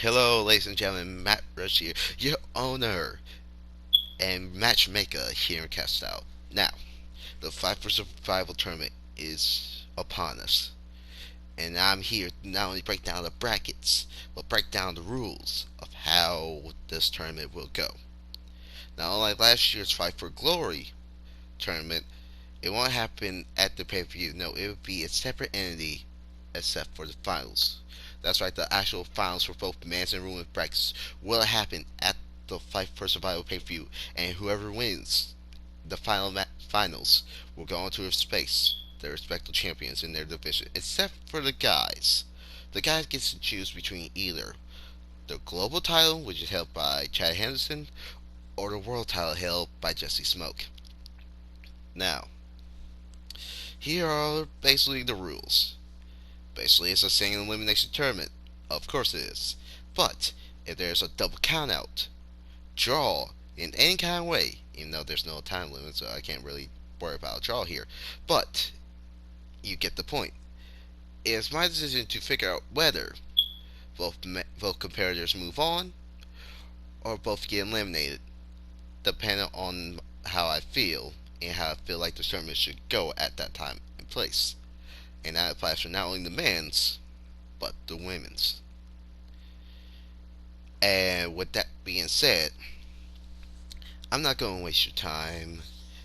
Hello, ladies and gentlemen, Matt Rush here, your owner and matchmaker here in Castile. Now, the Fight for Survival tournament is upon us, and I'm here to not only break down the brackets, but break down the rules of how this tournament will go. Now, unlike last year's Fight for Glory tournament, it won't happen at the pay-per-view. No, it will be a separate entity except for the finals. That's right, the actual finals for both men's and women's brackets will happen at the Fight for Survival pay-per-view, and whoever wins the finals will go on to face their respective champions in their division, except for the guys. The guys get to choose between either the global title, which is held by Chad Henderson, or the world title held by Jesse Smoke. Now, here are basically the rules. Basically, it's a single elimination tournament. Of course it is. But, if there's a double countout, draw, in any kind of way, even though there's no time limit, so I can't really worry about a draw here, but you get the point. It's my decision to figure out whether both competitors move on or both get eliminated, depending on how I feel and how I feel like the tournament should go at that time and place. And that applies for not only the men's, but the women's. And with that being said, I'm not going to waste your time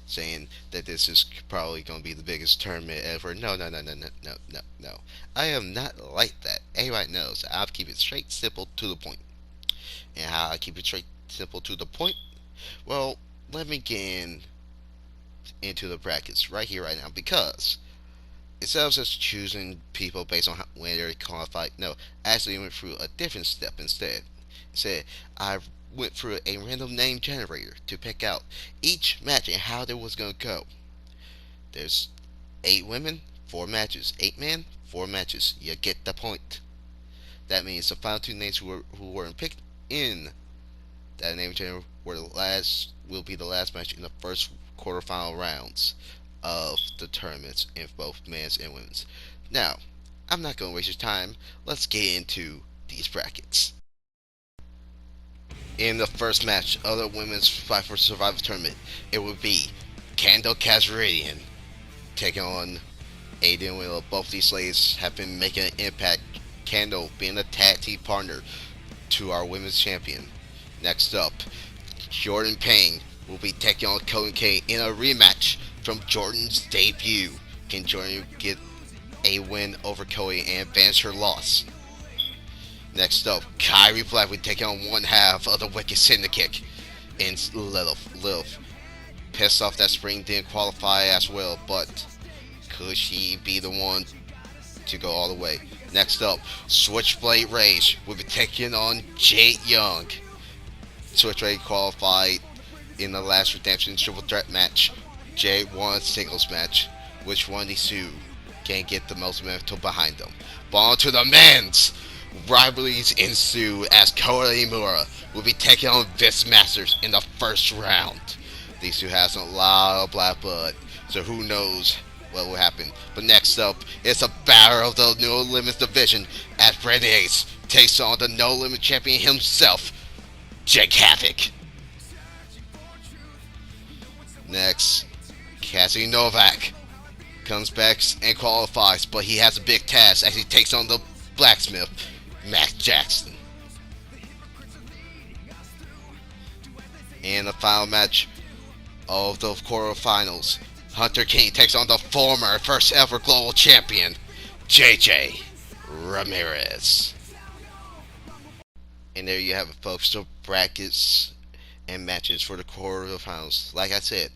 saying that this is probably going to be the biggest tournament ever. No, no, no, no, no, no, no, no. I am not like that. Everybody knows I'll keep it straight, simple, to the point. And how I keep it straight, simple, to the point? Well, let me get into the brackets right here, right now, because instead of just choosing people based on when they're qualified, no, I actually went through a different step instead. I went through a random name generator to pick out each match and how it was going to go. There's 8 women, 4 matches. 8 men, 4 matches. You get the point. That means the final 2 names who were picked in that name generator will be the last match in the first quarterfinal rounds of the tournaments in both men's and women's. Now, I'm not going to waste your time. Let's get into these brackets. In the first match of the women's Fight for Survival tournament, it would be Kandel Kazarian taking on Aiden Willow. Both these ladies have been making an impact. Kandel being a tag team partner to our women's champion. Next up, Jordan Payne will be taking on Colin Kane in a rematch from Jordan's debut. Can Jordan get a win over Cody and advance her loss? Next up, Kyrie Black will be taking on one half of the Wicked Syndicate in Lilith. Pissed off that Spring didn't qualify as well, but could she be the one to go all the way? Next up, Switchblade Rage will be taking on Jade Young. Switchblade qualified in the last Redemption Triple Threat match. Jade won a singles match. Which one of these two can get the most momentum behind them? But on to the men's! Rivalries ensue as Kota Imura will be taking on Vince Masters in the first round. These two have a lot of black blood, so who knows what will happen. But next up, it's a battle of the No Limits division as Brandon Ace takes on the No Limit champion himself, Jake Havoc. Next, Cassie Novak comes back and qualifies, but he has a big task as he takes on the blacksmith, Max Jackson. In the final match of the quarterfinals, Hunter King takes on the former first ever global champion, JJ Ramirez. And there you have it, folks. The brackets and matches for the quarterfinals. Like I said,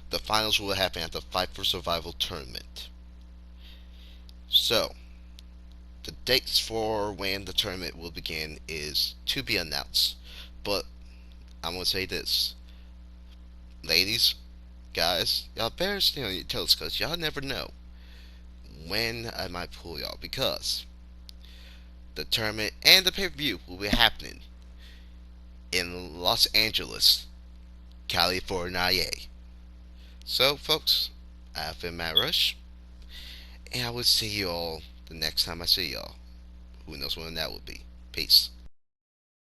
the finals will happen at the Fight for Survival tournament. So, the dates for when the tournament will begin is to be announced. But I'm going to say this. Ladies, guys, y'all better stay on your toes because y'all never know when I might pull y'all, because the tournament and the pay-per-view will be happening in Los Angeles, California. So, folks, I've been Matt Rush, and I will see you all the next time I see y'all. Who knows when that will be. Peace.